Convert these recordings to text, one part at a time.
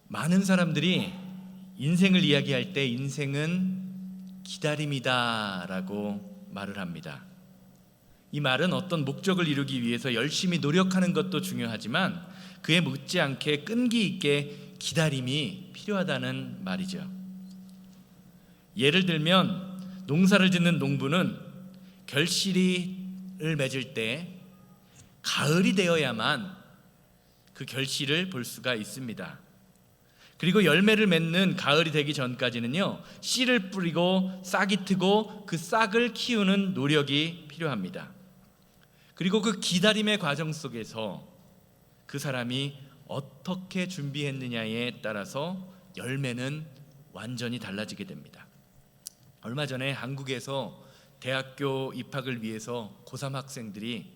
많은 사람들이 인생을 이야기할 때 인생은 기다림이다라고 말을 합니다. 이 말은 어떤 목적을 이루기 위해서 열심히 노력하는 것도 중요하지만 그에 못지않게 끈기 있게 기다림이 필요하다는 말이죠. 예를 들면 농사를 짓는 농부는 결실을 맺을 때 가을이 되어야만 그 결실을 볼 수가 있습니다. 그리고 열매를 맺는 가을이 되기 전까지는요, 씨를 뿌리고 싹이 트고 그 싹을 키우는 노력이 필요합니다. 그리고 그 기다림의 과정 속에서 그 사람이 어떻게 준비했느냐에 따라서 열매는 완전히 달라지게 됩니다. 얼마 전에 한국에서 대학교 입학을 위해서 고3 학생들이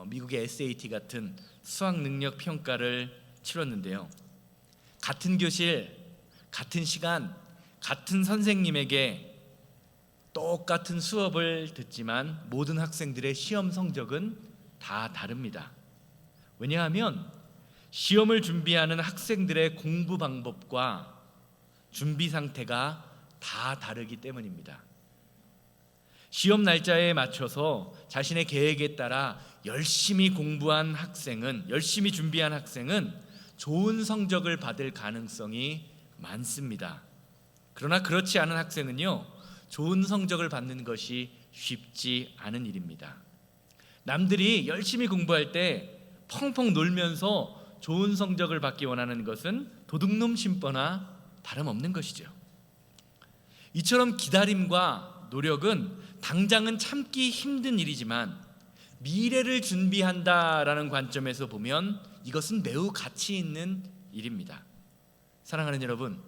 미국의 SAT 같은 수학 능력 평가를 치렀는데요, 같은 교실, 같은 시간, 같은 선생님에게 똑같은 수업을 듣지만 모든 학생들의 시험 성적은 다 다릅니다. 왜냐하면 시험을 준비하는 학생들의 공부 방법과 준비 상태가 다 다르기 때문입니다. 시험 날짜에 맞춰서 자신의 계획에 따라 열심히 공부한 학생은, 열심히 준비한 학생은 좋은 성적을 받을 가능성이 많습니다. 그러나 그렇지 않은 학생은요, 좋은 성적을 받는 것이 쉽지 않은 일입니다. 남들이 열심히 공부할 때 펑펑 놀면서 좋은 성적을 받기 원하는 것은 도둑놈 심보나 다름없는 것이죠. 이처럼 기다림과 노력은 당장은 참기 힘든 일이지만 미래를 준비한다라는 관점에서 보면 이것은 매우 가치 있는 일입니다. 사랑하는 여러분,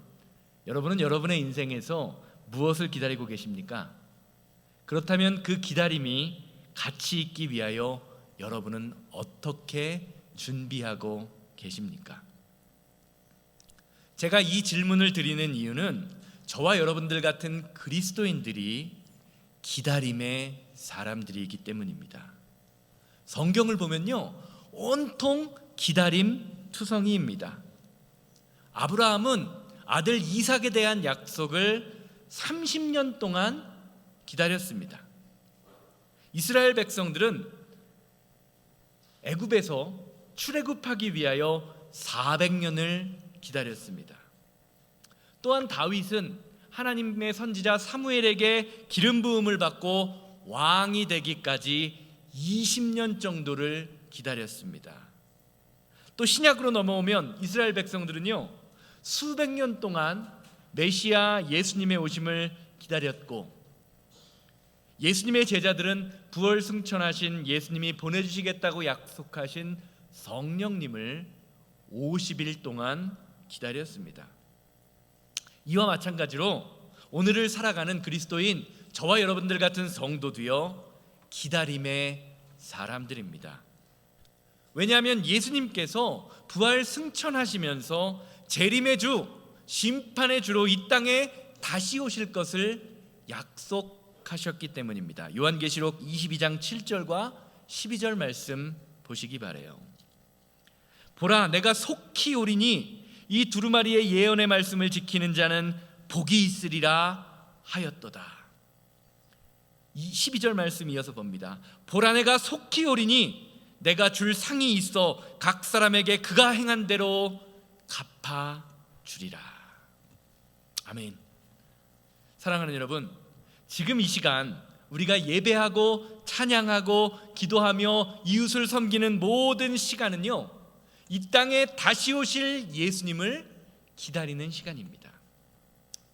여러분은 여러분의 인생에서 무엇을 기다리고 계십니까? 그렇다면 그 기다림이 가치 있기 위하여 여러분은 어떻게 준비하고 계십니까? 제가 이 질문을 드리는 이유는 저와 여러분들 같은 그리스도인들이 기다림의 사람들이기 때문입니다. 성경을 보면요, 온통 기다림 투성이입니다. 아브라함은 아들 이삭에 대한 약속을 30년 동안 기다렸습니다. 이스라엘 백성들은 애굽에서 출애굽하기 위하여 400년을 기다렸습니다. 또한 다윗은 하나님의 선지자 사무엘에게 기름 부음을 받고 왕이 되기까지 20년 정도를 기다렸습니다. 또 신약으로 넘어오면 이스라엘 백성들은요, 수백 년 동안 메시아 예수님의 오심을 기다렸고, 예수님의 제자들은 부활승천하신 예수님이 보내주시겠다고 약속하신 성령님을 50일 동안 기다렸습니다. 이와 마찬가지로 오늘을 살아가는 그리스도인 저와 여러분들 같은 성도도요, 기다림의 사람들입니다. 왜냐하면 예수님께서 부활승천하시면서 재림의 주, 심판의 주로 이 땅에 다시 오실 것을 약속하셨기 때문입니다. 요한계시록 22장 7절과 12절 말씀 보시기 바라요. 보라, 내가 속히 오리니 이 두루마리의 예언의 말씀을 지키는 자는 복이 있으리라 하였도다. 이 12절 말씀 이어서 봅니다. 보라, 내가 속히 오리니 내가 줄 상이 있어 각 사람에게 그가 행한 대로 갚아 주리라. 아멘. 사랑하는 여러분, 지금 이 시간 우리가 예배하고 찬양하고 기도하며 이웃을 섬기는 모든 시간은요, 이 땅에 다시 오실 예수님을 기다리는 시간입니다.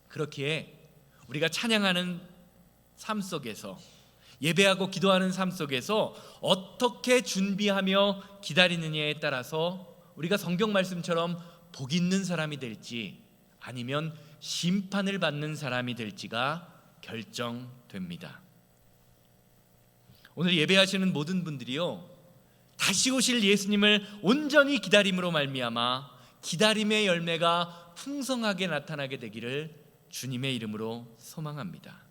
그렇기에 우리가 찬양하는 삶 속에서, 예배하고 기도하는 삶 속에서 어떻게 준비하며 기다리느냐에 따라서 우리가 성경 말씀처럼 복 있는 사람이 될지 아니면 심판을 받는 사람이 될지가 결정됩니다. 오늘 예배하시는 모든 분들이요, 다시 오실 예수님을 온전히 기다림으로 말미암아 기다림의 열매가 풍성하게 나타나게 되기를 주님의 이름으로 소망합니다.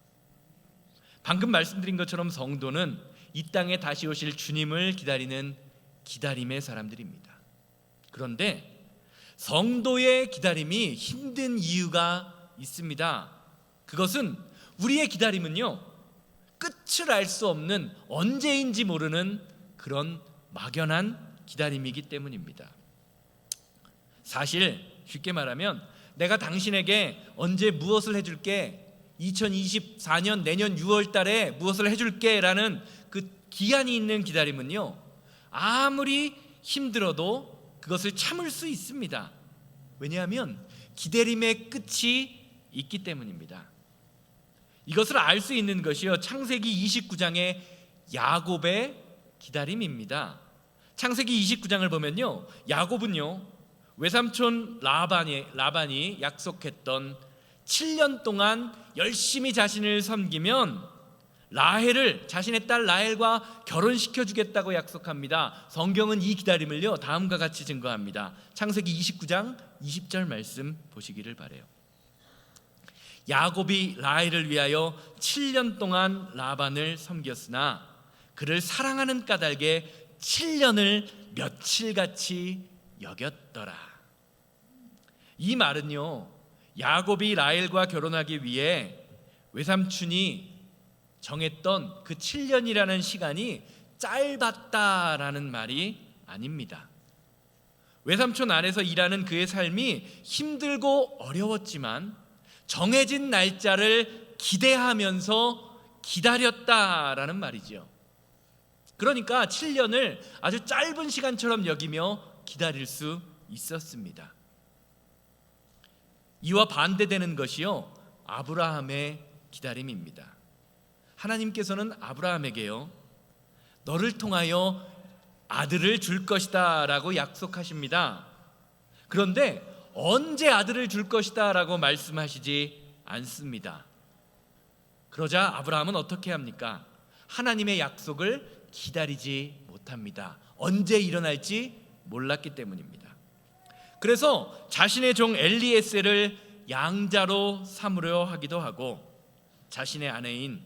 방금 말씀드린 것처럼 성도는 이 땅에 다시 오실 주님을 기다리는 기다림의 사람들입니다. 그런데 성도의 기다림이 힘든 이유가 있습니다. 그것은 우리의 기다림은요, 끝을 알 수 없는 언제인지 모르는 그런 막연한 기다림이기 때문입니다. 사실 쉽게 말하면 내가 당신에게 언제 무엇을 해줄게, 2024년 내년 6월 달에 무엇을 해줄게 라는 그 기한이 있는 기다림은요, 아무리 힘들어도 그것을 참을 수 있습니다. 왜냐하면 기다림의 끝이 있기 때문입니다. 이것을 알 수 있는 것이요, 창세기 29장의 야곱의 기다림입니다. 창세기 29장을 보면요, 야곱은요, 외삼촌 라반이 약속했던 7년 동안 열심히 자신을 섬기면 라헬을, 자신의 딸 라헬과 결혼시켜 주겠다고 약속합니다. 성경은 이 기다림을요, 다음과 같이 증거합니다. 창세기 29장 20절 말씀 보시기를 바라요. 야곱이 라헬을 위하여 7년 동안 라반을 섬겼으나 그를 사랑하는 까닭에 7년을 며칠같이 여겼더라. 이 말은요, 야곱이 라헬과 결혼하기 위해 외삼촌이 정했던 그 7년이라는 시간이 짧았다라는 말이 아닙니다. 외삼촌 안에서 일하는 그의 삶이 힘들고 어려웠지만 정해진 날짜를 기대하면서 기다렸다라는 말이죠. 그러니까 7년을 아주 짧은 시간처럼 여기며 기다릴 수 있었습니다. 이와 반대되는 것이요, 아브라함의 기다림입니다. 하나님께서는 아브라함에게요, 너를 통하여 아들을 줄 것이다 라고 약속하십니다. 그런데 언제 아들을 줄 것이다 라고 말씀하시지 않습니다. 그러자 아브라함은 어떻게 합니까? 하나님의 약속을 기다리지 못합니다. 언제 일어날지 몰랐기 때문입니다. 그래서 자신의 종 엘리에셀을 양자로 삼으려 하기도 하고 자신의 아내인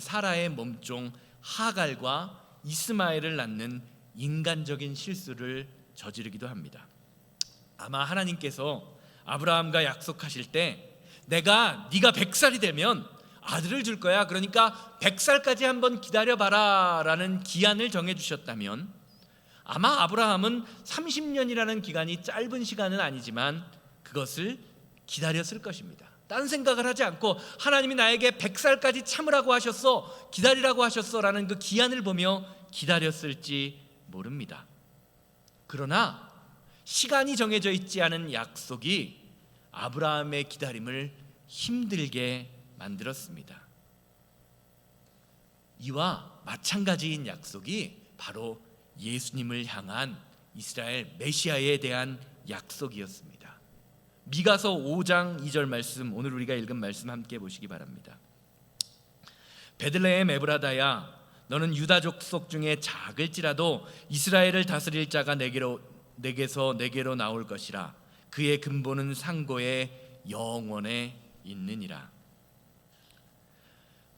사라의 몸종 하갈과 이스마엘을 낳는 인간적인 실수를 저지르기도 합니다. 아마 하나님께서 아브라함과 약속하실 때 네가 100살이 되면 아들을 줄 거야, 그러니까 100살까지 한번 기다려봐라 라는 기한을 정해주셨다면 아마 아브라함은 30년이라는 기간이 짧은 시간은 아니지만 그것을 기다렸을 것입니다. 딴 생각을 하지 않고 하나님이 나에게 100살까지 참으라고 하셨어, 기다리라고 하셨어 라는 그 기한을 보며 기다렸을지 모릅니다. 그러나 시간이 정해져 있지 않은 약속이 아브라함의 기다림을 힘들게 만들었습니다. 이와 마찬가지인 약속이 바로 예수님을 향한 이스라엘 메시아에 대한 약속이었습니다. 미가서 5장 2절 말씀, 오늘 우리가 읽은 말씀 함께 보시기 바랍니다. 베들레헴 에브라다야, 너는 유다 족속 중에 작을지라도 이스라엘을 다스릴 자가 내게서 내게로 나올 것이라. 그의 근본은 상고의 영원에 있느니라.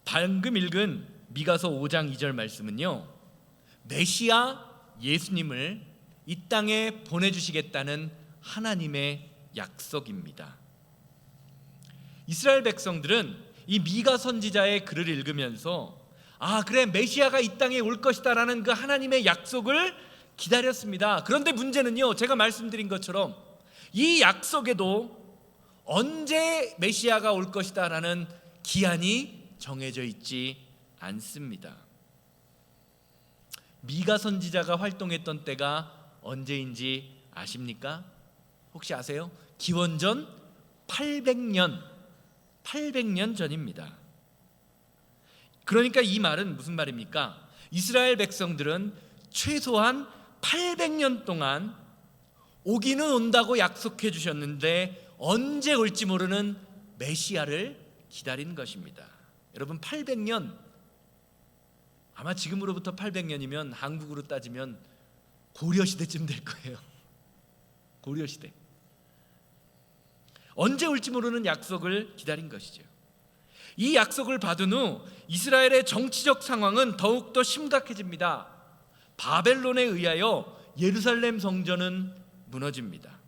방금 읽은 미가서 5장 2절 말씀은요, 메시아 예수님을 이 땅에 보내주시겠다는 하나님의 약속입니다. 이스라엘 백성들은 이 미가 선지자의 글을 읽으면서 그래, 메시아가 이 땅에 올 것이다 라는 그 하나님의 약속을 기다렸습니다. 그런데 문제는요, 제가 말씀드린 것처럼 이 약속에도 언제 메시아가 올 것이다 라는 기한이 정해져 있지 않습니다. 미가 선지자가 활동했던 때가 언제인지 아십니까? 혹시 아세요? 기원전 800년 전입니다. 그러니까 이 말은 무슨 말입니까? 이스라엘 백성들은 최소한 800년 동안 오기는 온다고 약속해 주셨는데 언제 올지 모르는 메시아를 기다린 것입니다. 여러분, 800년, 아마 지금으로부터 800년이면 한국으로 따지면 고려시대쯤 될 거예요. 고려시대. 언제 올지 모르는 약속을 기다린 것이죠. 이 약속을 받은 후 이스라엘의 정치적 상황은 더욱더 심각해집니다. 바벨론에 의하여 예루살렘 성전은 무너집니다.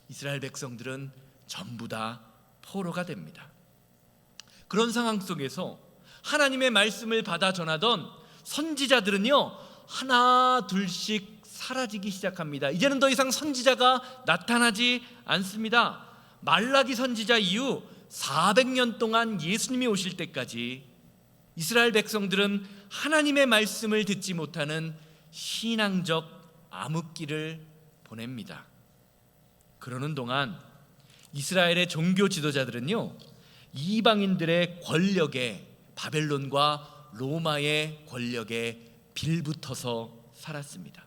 이스라엘 백성들은 전부 다 포로가 됩니다. 그런 상황 속에서 하나님의 말씀을 받아 전하던 선지자들은요, 하나 둘씩 사라지기 시작합니다. 이제는 더 이상 선지자가 나타나지 않습니다. 말라기 선지자 이후 400년 동안 예수님이 오실 때까지 이스라엘 백성들은 하나님의 말씀을 듣지 못하는 신앙적 암흑기를 보냅니다. 그러는 동안 이스라엘의 종교 지도자들은요, 이방인들의 권력에, 바벨론과 로마의 권력에 빌붙어서 살았습니다.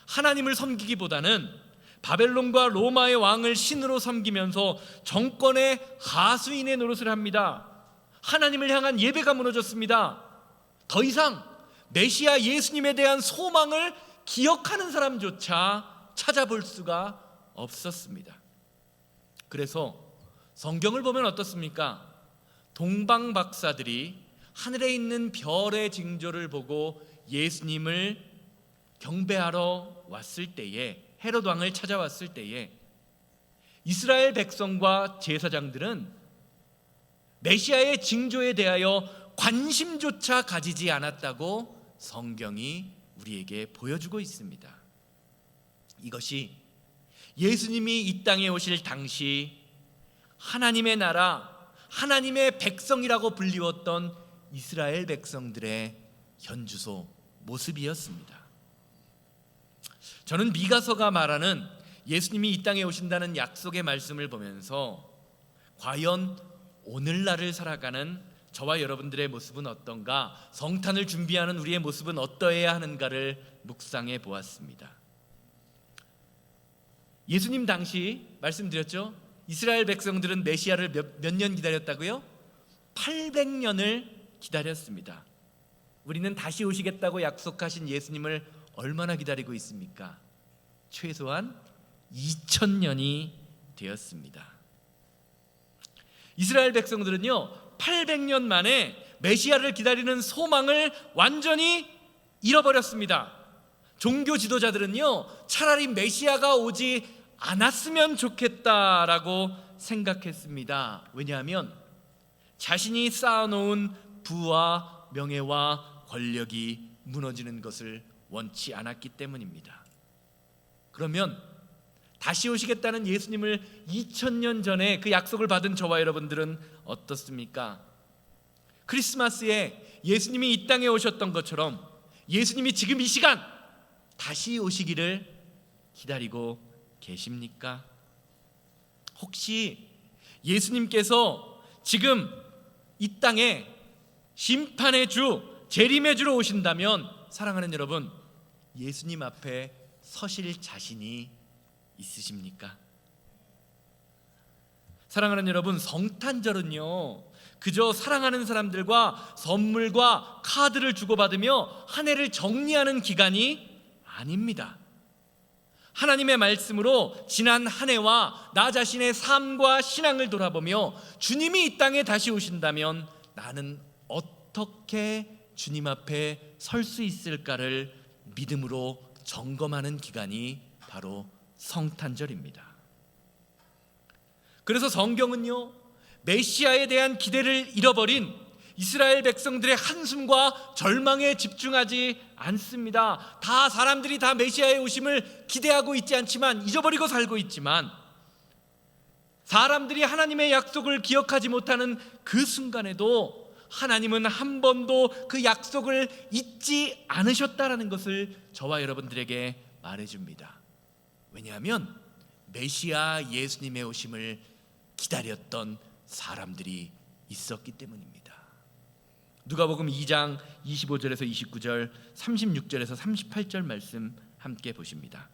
하나님을 섬기기보다는 바벨론과 로마의 왕을 신으로 섬기면서 정권의 하수인의 노릇을 합니다. 하나님을 향한 예배가 무너졌습니다. 더 이상 메시아 예수님에 대한 소망을 기억하는 사람조차 찾아볼 수가 없었습니다. 그래서 성경을 보면 어떻습니까? 동방 박사들이 하늘에 있는 별의 징조를 보고 예수님을 경배하러 왔을 때에, 헤롯 왕을 찾아왔을 때에 이스라엘 백성과 제사장들은 메시아의 징조에 대하여 관심조차 가지지 않았다고 성경이 우리에게 보여주고 있습니다. 이것이 예수님이 이 땅에 오실 당시 하나님의 나라, 하나님의 백성이라고 불리웠던 이스라엘 백성들의 현주소 모습이었습니다. 저는 미가서가 말하는 예수님이 이 땅에 오신다는 약속의 말씀을 보면서 과연 오늘날을 살아가는 저와 여러분들의 모습은 어떤가, 성탄을 준비하는 우리의 모습은 어떠해야 하는가를 묵상해 보았습니다. 예수님 당시 말씀드렸죠. 이스라엘 백성들은 메시아를 몇 년 기다렸다고요? 800년을 기다렸습니다. 우리는 다시 오시겠다고 약속하신 예수님을 얼마나 기다리고 있습니까? 최소한 2000년이 되었습니다. 이스라엘 백성들은요, 800년 만에 메시아를 기다리는 소망을 완전히 잃어버렸습니다. 종교 지도자들은요, 차라리 메시아가 오지 않았으면 좋겠다라고 생각했습니다. 왜냐하면 자신이 쌓아놓은 부와 명예와 권력이 무너지는 것을 원치 않았기 때문입니다. 그러면 다시 오시겠다는 예수님을 2000년 전에 그 약속을 받은 저와 여러분들은 어떻습니까? 크리스마스에 예수님이 이 땅에 오셨던 것처럼 예수님이 지금 이 시간 다시 오시기를 기다리고 계십니까? 혹시 예수님께서 지금 이 땅에 심판의 주, 재림의 주로 오신다면 사랑하는 여러분, 예수님 앞에 서실 자신이 있으십니까? 사랑하는 여러분, 성탄절은요, 그저 사랑하는 사람들과 선물과 카드를 주고받으며 한 해를 정리하는 기간이 아닙니다. 하나님의 말씀으로 지난 한 해와 나 자신의 삶과 신앙을 돌아보며 주님이 이 땅에 다시 오신다면 나는 어떻게 주님 앞에 설 수 있을까를 믿음으로 점검하는 기간이 바로 성탄절입니다. 그래서 성경은요, 메시아에 대한 기대를 잃어버린 이스라엘 백성들의 한숨과 절망에 집중하지 않습니다. 사람들이 다 메시아의 오심을 기대하고 있지 않지만, 잊어버리고 살고 있지만, 사람들이 하나님의 약속을 기억하지 못하는 그 순간에도 하나님은 한 번도 그 약속을 잊지 않으셨다라는 것을 저와 여러분들에게 말해줍니다. 왜냐하면 메시아 예수님의 오심을 기다렸던 사람들이 있었기 때문입니다. 누가복음 2장 25절에서 29절, 36절에서 38절 말씀 함께 보십니다.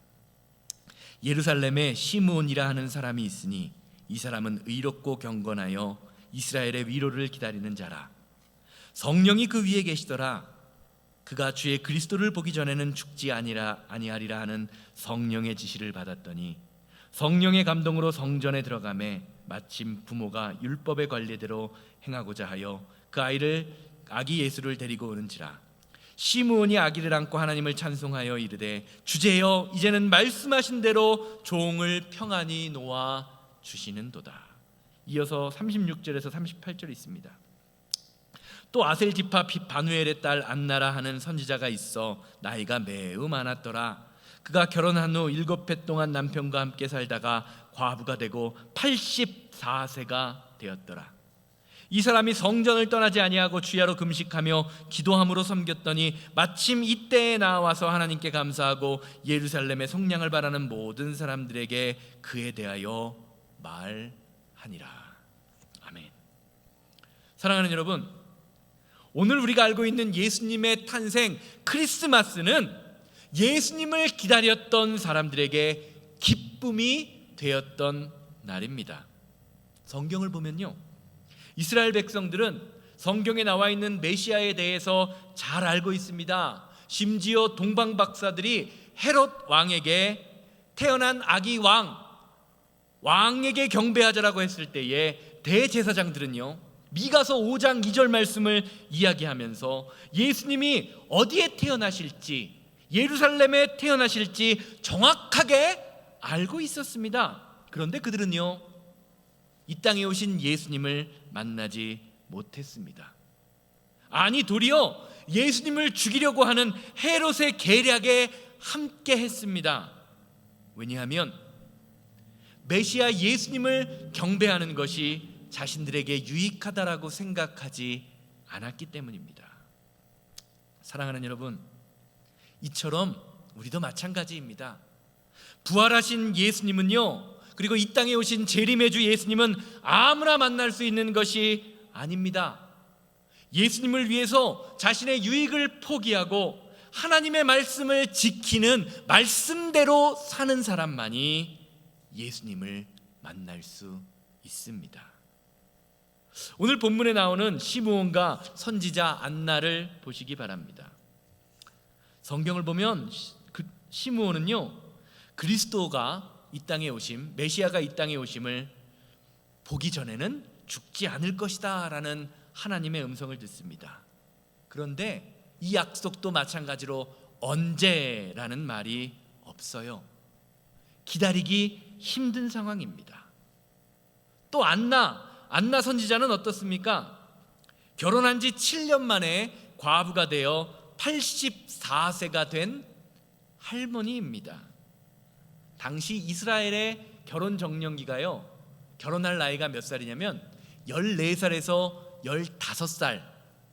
예루살렘에 시므온이라 하는 사람이 있으니 이 사람은 의롭고 경건하여 이스라엘의 위로를 기다리는 자라. 성령이 그 위에 계시더라. 그가 주의 그리스도를 보기 전에는 죽지 아니하리라 하는 성령의 지시를 받았더니 성령의 감동으로 성전에 들어가매 마침 부모가 율법의 관례대로 행하고자 하여 그 아기 예수를 데리고 오는지라. 시므온이 아기를 안고 하나님을 찬송하여 이르되 주제여 이제는 말씀하신 대로 종을 평안히 놓아 주시는도다. 이어서 36절에서 38절 있습니다. 또 아셀 지파 바누엘의 딸 안나라 하는 선지자가 있어 나이가 매우 많았더라. 그가 결혼한 후 7해 동안 남편과 함께 살다가 과부가 되고 84세가 되었더라. 이 사람이 성전을 떠나지 아니하고 주야로 금식하며 기도함으로 섬겼더니 마침 이때에 나와서 하나님께 감사하고 예루살렘의 속량을 바라는 모든 사람들에게 그에 대하여 말하니라. 아멘. 사랑하는 여러분, 오늘 우리가 알고 있는 예수님의 탄생 크리스마스는 예수님을 기다렸던 사람들에게 기쁨이 되었던 날입니다. 성경을 보면요, 이스라엘 백성들은 성경에 나와 있는 메시아에 대해서 잘 알고 있습니다. 심지어 동방 박사들이 헤롯 왕에게 태어난 아기 왕에게 경배하자라고 했을 때에 대제사장들은요, 미가서 5장 2절 말씀을 이야기하면서 예수님이 어디에 태어나실지, 예루살렘에 태어나실지 정확하게 알고 있었습니다. 그런데 그들은요, 이 땅에 오신 예수님을 만나지 못했습니다. 아니, 도리어 예수님을 죽이려고 하는 헤롯의 계략에 함께 했습니다. 왜냐하면 메시아 예수님을 경배하는 것이 자신들에게 유익하다라고 생각하지 않았기 때문입니다. 사랑하는 여러분, 이처럼 우리도 마찬가지입니다. 부활하신 예수님은요, 그리고 이 땅에 오신 재림의 주 예수님은 아무나 만날 수 있는 것이 아닙니다. 예수님을 위해서 자신의 유익을 포기하고 하나님의 말씀을 지키는, 말씀대로 사는 사람만이 예수님을 만날 수 있습니다. 오늘 본문에 나오는 시므온과 선지자 안나를 보시기 바랍니다. 성경을 보면 그 시므온은요, 그리스도가 이 땅에 오심, 메시아가 이 땅에 오심을 보기 전에는 죽지 않을 것이다 라는 하나님의 음성을 듣습니다. 그런데 이 약속도 마찬가지로 언제라는 말이 없어요. 기다리기 힘든 상황입니다. 또 안나 선지자는 어떻습니까? 결혼한 지 7년 만에 과부가 되어 84세가 된 할머니입니다. 당시 이스라엘의 결혼 정년기가요, 결혼할 나이가 몇 살이냐면 14살에서 15살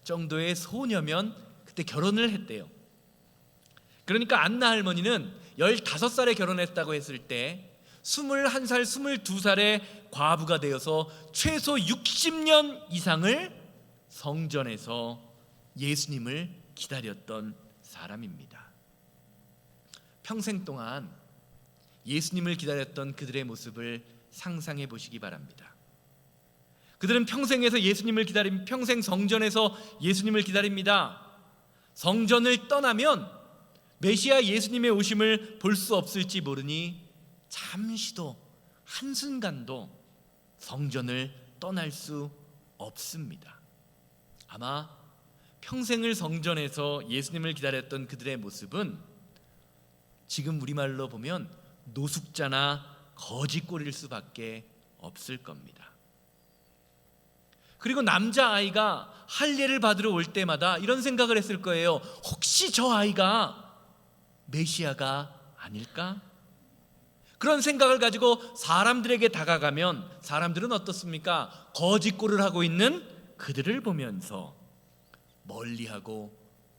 정도의 소녀면 그때 결혼을 했대요. 그러니까 안나 할머니는 15살에 결혼했다고 했을 때 21살, 22살에 과부가 되어서 최소 60년 이상을 성전에서 예수님을 기다렸던 사람입니다. 평생 동안 예수님을 기다렸던 그들의 모습을 상상해 보시기 바랍니다. 그들은 평생에서 예수님을 기다림, 평생 성전에서 예수님을 기다립니다. 성전을 떠나면 메시아 예수님의 오심을 볼 수 없을지 모르니 잠시도, 한순간도 성전을 떠날 수 없습니다. 아마 평생을 성전에서 예수님을 기다렸던 그들의 모습은 지금 우리말로 보면 노숙자나 거지꼴일 수밖에 없을 겁니다. 그리고 남자아이가 할례를 받으러 올 때마다 이런 생각을 했을 거예요. 혹시 저 아이가 메시아가 아닐까? 그런 생각을 가지고 사람들에게 다가가면 사람들은 어떻습니까? 거짓골을 하고 있는 그들을 보면서 멀리하고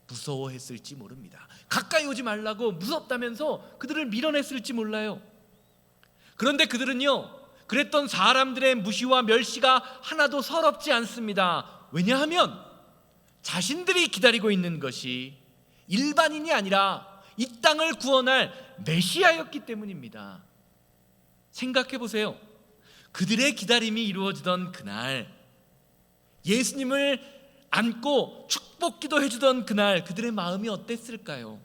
무서워했을지 모릅니다. 가까이 오지 말라고 무섭다면서 그들을 밀어냈을지 몰라요. 그런데 그들은요, 그랬던 사람들의 무시와 멸시가 하나도 서럽지 않습니다. 왜냐하면 자신들이 기다리고 있는 것이 일반인이 아니라 이 땅을 구원할 메시아였기 때문입니다. 생각해 보세요. 그들의 기다림이 이루어지던 그날, 예수님을 안고 축복기도 해주던 그날, 그들의 마음이 어땠을까요?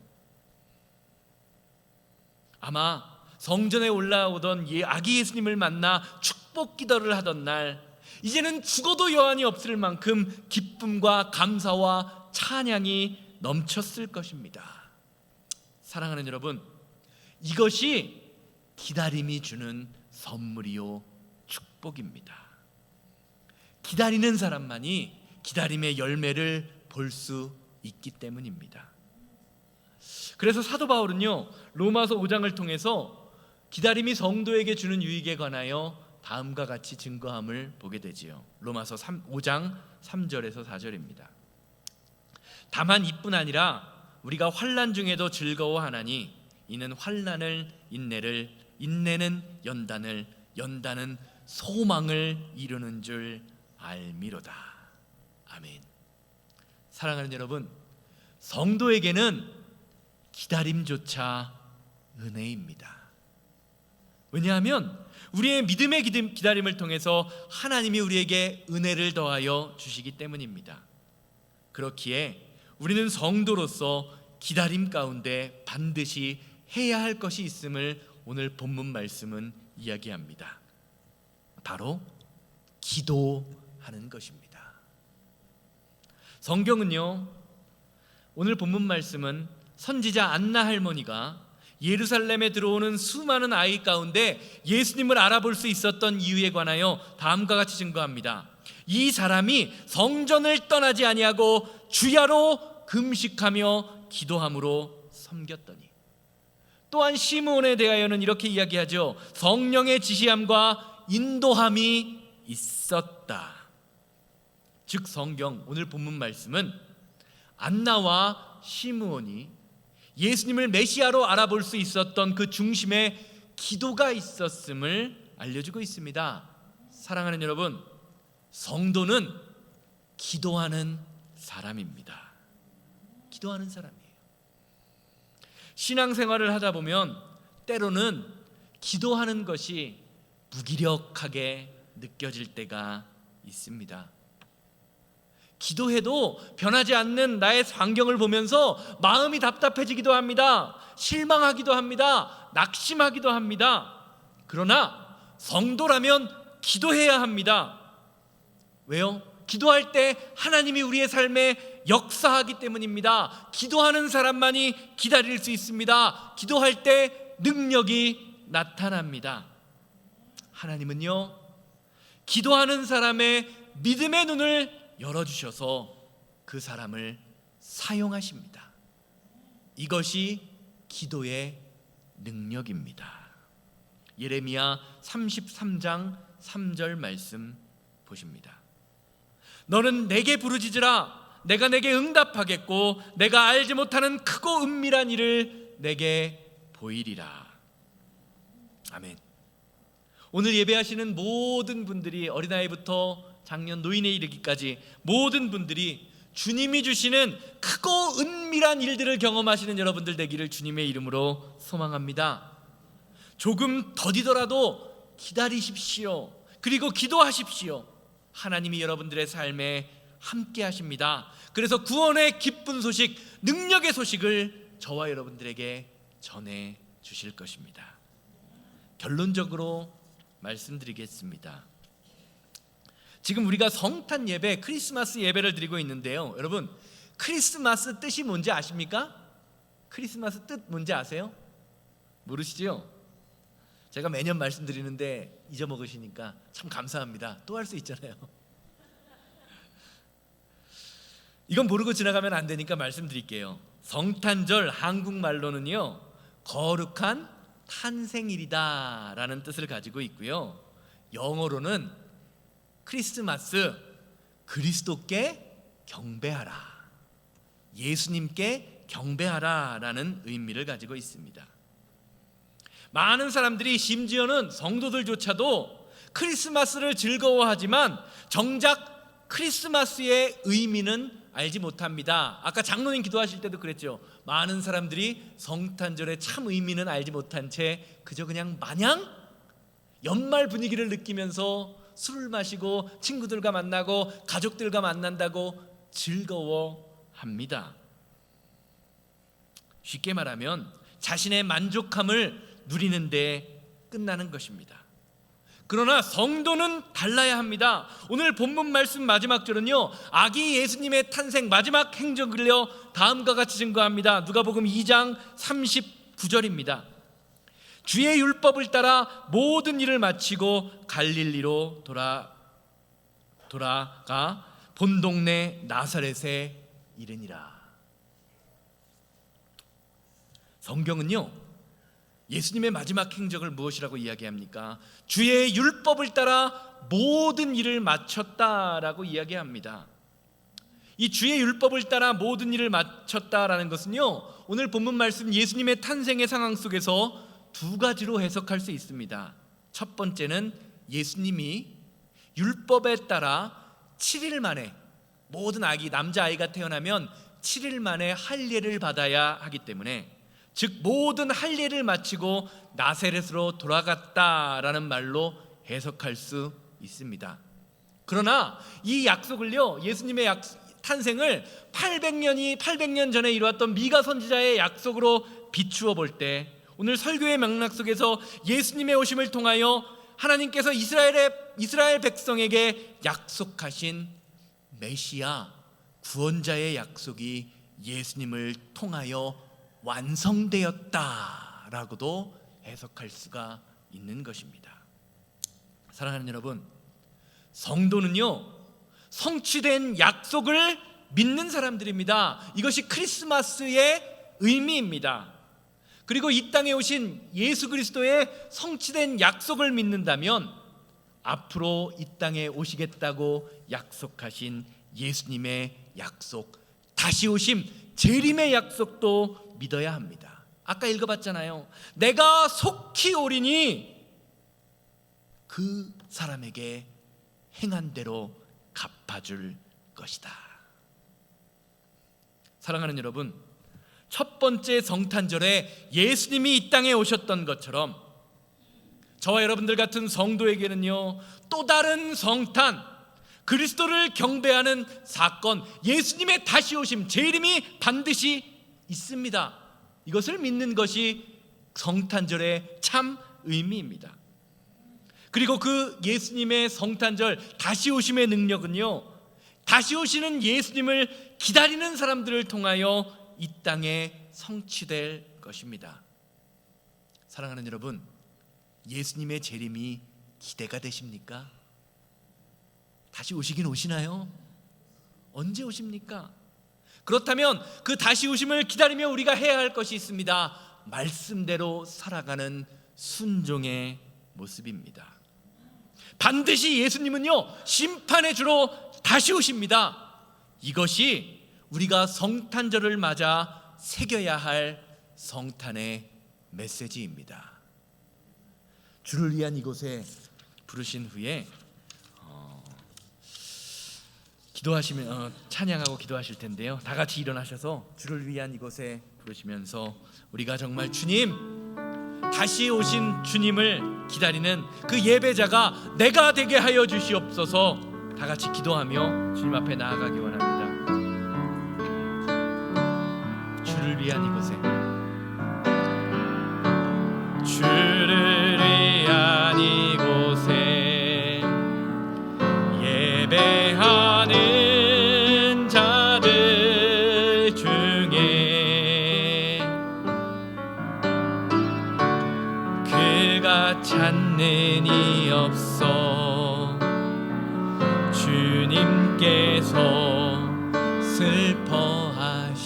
아마 성전에 올라오던 아기 예수님을 만나 축복기도를 하던 날, 이제는 죽어도 여한이 없을 만큼 기쁨과 감사와 찬양이 넘쳤을 것입니다. 사랑하는 여러분, 이것이 기다림이 주는 선물이요 축복입니다. 기다리는 사람만이 기다림의 열매를 볼 수 있기 때문입니다. 그래서 사도 바울은요, 로마서 5장을 통해서 기다림이 성도에게 주는 유익에 관하여 다음과 같이 증거함을 보게 되지요. 로마서 5장 3절에서 4절입니다. 다만 이뿐 아니라 우리가 환난 중에도 즐거워하나니 이는 환난을 인내를, 인내는 연단을, 연단은 소망을 이루는 줄 알미로다. 아멘. 사랑하는 여러분, 성도에게는 기다림조차 은혜입니다. 왜냐하면 우리의 믿음의 기다림을 통해서 하나님이 우리에게 은혜를 더하여 주시기 때문입니다. 그렇기에 우리는 성도로서 기다림 가운데 반드시 해야 할 것이 있음을 오늘 본문 말씀은 이야기합니다. 바로 기도하는 것입니다. 성경은요, 오늘 본문 말씀은 선지자 안나 할머니가 예루살렘에 들어오는 수많은 아이 가운데 예수님을 알아볼 수 있었던 이유에 관하여 다음과 같이 증거합니다. 이 사람이 성전을 떠나지 아니하고 주야로 금식하며 기도함으로 섬겼더니. 또한 시므온에 대하여는 이렇게 이야기하죠. 성령의 지시함과 인도함이 있었다. 즉 성경 오늘 본문 말씀은 안나와 시므온이 예수님을 메시아로 알아볼 수 있었던 그 중심에 기도가 있었음을 알려주고 있습니다. 사랑하는 여러분, 성도는 기도하는 사람입니다. 기도하는 사람이에요. 신앙생활을 하다 보면 때로는 기도하는 것이 무기력하게 느껴질 때가 있습니다. 기도해도 변하지 않는 나의 환경을 보면서 마음이 답답해지기도 합니다. 실망하기도 합니다. 낙심하기도 합니다. 그러나 성도라면 기도해야 합니다. 왜요? 기도할 때 하나님이 우리의 삶에 역사하기 때문입니다. 기도하는 사람만이 기다릴 수 있습니다. 기도할 때 능력이 나타납니다. 하나님은요, 기도하는 사람의 믿음의 눈을 열어주셔서 그 사람을 사용하십니다. 이것이 기도의 능력입니다. 예레미야 33장 3절 말씀 보십니다. 너는 내게 부르짖으라. 내가 내게 응답하겠고 내가 알지 못하는 크고 은밀한 일을 내게 보이리라. 아멘. 오늘 예배하시는 모든 분들이, 어린아이부터 장년 노인에 이르기까지 모든 분들이 주님이 주시는 크고 은밀한 일들을 경험하시는 여러분들 되기를 주님의 이름으로 소망합니다. 조금 더디더라도 기다리십시오. 그리고 기도하십시오. 하나님이 여러분들의 삶에 함께 하십니다. 그래서 구원의 기쁜 소식, 능력의 소식을 저와 여러분들에게 전해 주실 것입니다. 결론적으로 말씀드리겠습니다. 지금 우리가 성탄 예배, 크리스마스 예배를 드리고 있는데요, 여러분, 크리스마스 뜻이 뭔지 아십니까? 크리스마스 뜻 뭔지 아세요? 모르시죠? 제가 매년 말씀드리는데 잊어먹으시니까 참 감사합니다. 또 할 수 있잖아요. 이건 모르고 지나가면 안 되니까 말씀드릴게요. 성탄절 한국말로는요, 거룩한 탄생일이다 라는 뜻을 가지고 있고요, 영어로는 크리스마스, 그리스도께 경배하라, 예수님께 경배하라 라는 의미를 가지고 있습니다. 많은 사람들이, 심지어는 성도들조차도 크리스마스를 즐거워하지만 정작 크리스마스의 의미는 알지 못합니다. 아까 장로님 기도하실 때도 그랬죠. 많은 사람들이 성탄절의 참 의미는 알지 못한 채 그저 그냥 마냥 연말 분위기를 느끼면서 술을 마시고 친구들과 만나고 가족들과 만난다고 즐거워합니다. 쉽게 말하면 자신의 만족함을 누리는데 끝나는 것입니다. 그러나 성도는 달라야 합니다. 오늘 본문 말씀 마지막 절은요, 아기 예수님의 탄생 마지막 행적을요 다음과 같이 증거합니다. 누가복음 2장 39절입니다. 주의 율법을 따라 모든 일을 마치고 갈릴리로 돌아가 본 동네 나사렛에 이르니라. 성경은요, 예수님의 마지막 행적을 무엇이라고 이야기합니까? 주의 율법을 따라 모든 일을 마쳤다라고 이야기합니다. 이 주의 율법을 따라 모든 일을 마쳤다라는 것은요, 오늘 본문 말씀 예수님의 탄생의 상황 속에서 두 가지로 해석할 수 있습니다. 첫 번째는 예수님이 율법에 따라 7일 만에, 모든 아기, 남자아이가 태어나면 7일 만에 할례를 받아야 하기 때문에, 즉 모든 할례를 마치고 나사렛으로 돌아갔다라는 말로 해석할 수 있습니다. 그러나 이 약속을요, 예수님의 탄생을 800년 전에 이루었던 미가 선지자의 약속으로 비추어 볼 때, 오늘 설교의 맥락 속에서 예수님의 오심을 통하여 하나님께서 이스라엘 백성에게 약속하신 메시아 구원자의 약속이 예수님을 통하여 완성되었다라고도 해석할 수가 있는 것입니다. 사랑하는 여러분, 성도는요, 성취된 약속을 믿는 사람들입니다. 이것이 크리스마스의 의미입니다. 그리고 이 땅에 오신 예수 그리스도의 성취된 약속을 믿는다면 앞으로 이 땅에 오시겠다고 약속하신 예수님의 약속, 다시 오심 재림의 약속도 믿어야 합니다. 아까 읽어봤잖아요. 내가 속히 오리니 그 사람에게 행한 대로 갚아줄 것이다. 사랑하는 여러분, 첫 번째 성탄절에 예수님이 이 땅에 오셨던 것처럼 저와 여러분들 같은 성도에게는요, 또 다른 성탄, 그리스도를 경배하는 사건, 예수님의 다시 오심, 재림이 반드시 있습니다. 이것을 믿는 것이 성탄절의 참 의미입니다. 그리고 그 예수님의 성탄절 다시 오심의 능력은요, 다시 오시는 예수님을 기다리는 사람들을 통하여 이 땅에 성취될 것입니다. 사랑하는 여러분, 예수님의 재림이 기대가 되십니까? 다시 오시긴 오시나요? 언제 오십니까? 그렇다면 그 다시 오심을 기다리며 우리가 해야 할 것이 있습니다. 말씀대로 살아가는 순종의 모습입니다. 반드시 예수님은요, 심판의 주로 다시 오십니다. 이것이 우리가 성탄절을 맞아 새겨야 할 성탄의 메시지입니다. 주를 위한 이곳에 부르신 후에 기도하시면 찬양하고 기도하실 텐데요. 다 같이 일어나셔서 주를 위한 이곳에 부르시면서 우리가 정말 주님, 다시 오신 주님을 기다리는 그 예배자가 내가 되게 하여 주시옵소서. 다 같이 기도하며 주님 앞에 나아가기 원합니다. 주를 위한 이곳에, 주를 위한 이곳에 예배하는 자들 중에 그가 찾는 이 없어. 주님께서 슬퍼하시네.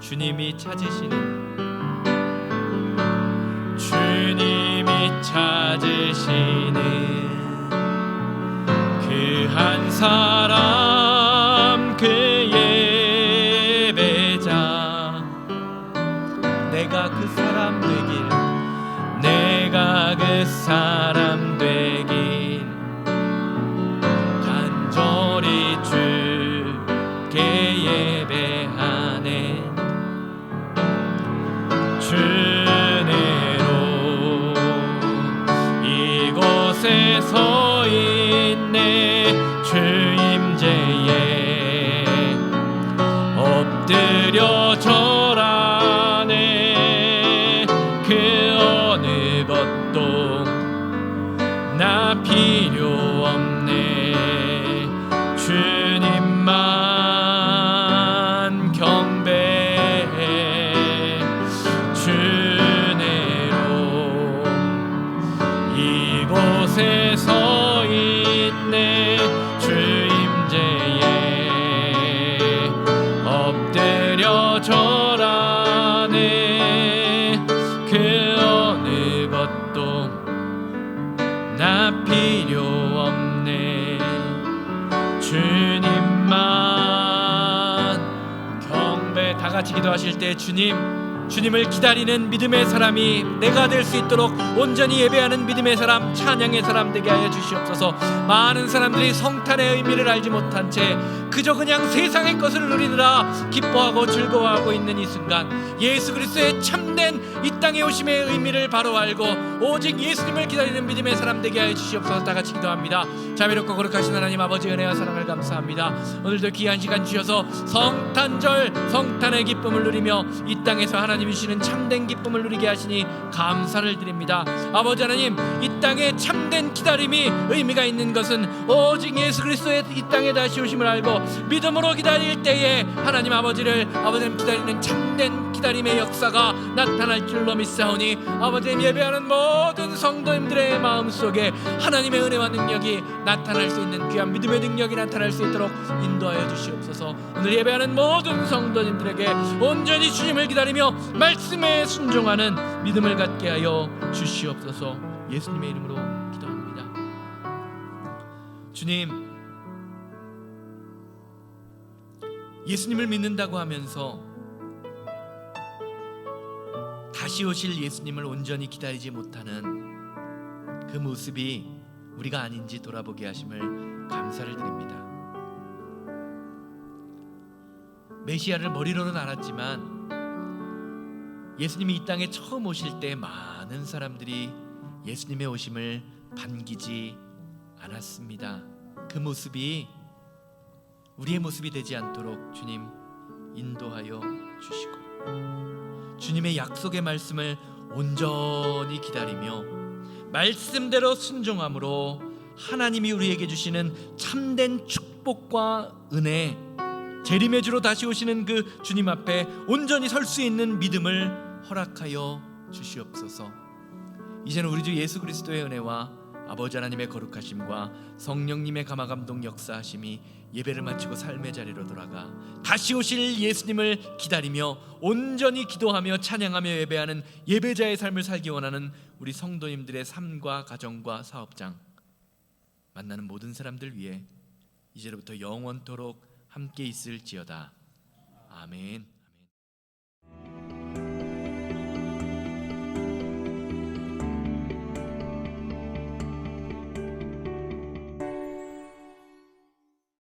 주님이 찾으시는, 주님이 찾으시는 그 한 사람, 그 예배자. 내가 그 사람 되길, 내가 그 사람 되길 간절히 주께 예배하네. 주내로 이곳에 서 있네. 주 임재에 엎드려 절하네. 그 어느 것도 아무것도 나 필요 없네. 주님만 경배. 다 같이 기도하실 때 주님을 기다리는 믿음의 사람이 내가 될 수 있도록 온전히 예배하는 믿음의 사람, 찬양의 사람 되게 하여 주시옵소서. 많은 사람들이 성탄의 의미를 알지 못한 채 그저 그냥 세상의 것을 누리느라 기뻐하고 즐거워하고 있는 이 순간, 예수 그리스도의 참된 이 땅에 오심의 의미를 바로 알고 오직 예수님을 기다리는 믿음의 사람 되게 하여 주시옵소서. 다 같이 기도합니다. 자비롭고 거룩하신 하나님 아버지, 은혜와 사랑을 감사합니다. 오늘도 귀한 시간 주셔서 성탄절, 성탄의 기쁨을 누리며 이 땅에서 하나님이 주시는 참된 기쁨을 누리게 하시니 감사를 드립니다. 아버지 하나님, 이 땅에 참된 기다림이 의미가 있는 것은 오직 예수 그리스도의 이 땅에 다시 오심을 알고 믿음으로 기다릴 때에 하나님 아버지를 기다리는 참된 기다림의 역사가 나타날 줄로 믿사오니, 아버지님, 예배하는 모든 성도님들의 마음속에 하나님의 은혜와 능력이 나타날 수 있는 귀한 믿음의 능력이 나타날 수 있도록 인도하여 주시옵소서. 오늘 예배하는 모든 성도님들에게 온전히 주님을 기다리며 말씀에 순종하는 믿음을 갖게 하여 주시옵소서. 예수님의 이름으로 기도합니다. 주님, 예수님을 믿는다고 하면서 다시 오실 예수님을 온전히 기다리지 못하는 그 모습이 우리가 아닌지 돌아보게 하심을 감사를 드립니다. 메시아를 머리로는 알았지만 예수님이 이 땅에 처음 오실 때 많은 사람들이 예수님의 오심을 반기지 않았습니다. 그 모습이 우리의 모습이 되지 않도록 주님 인도하여 주시고, 주님의 약속의 말씀을 온전히 기다리며 말씀대로 순종함으로 하나님이 우리에게 주시는 참된 축복과 은혜, 재림의 주로 다시 오시는 그 주님 앞에 온전히 설 수 있는 믿음을 허락하여 주시옵소서. 이제는 우리 주 예수 그리스도의 은혜와 아버지 하나님의 거룩하심과 성령님의 감화감동 역사하심이 예배를 마치고 삶의 자리로 돌아가 다시 오실 예수님을 기다리며 온전히 기도하며 찬양하며 예배하는 예배자의 삶을 살기 원하는 우리 성도님들의 삶과 가정과 사업장, 만나는 모든 사람들 위해 이제로부터 영원토록 함께 있을지어다. 아멘.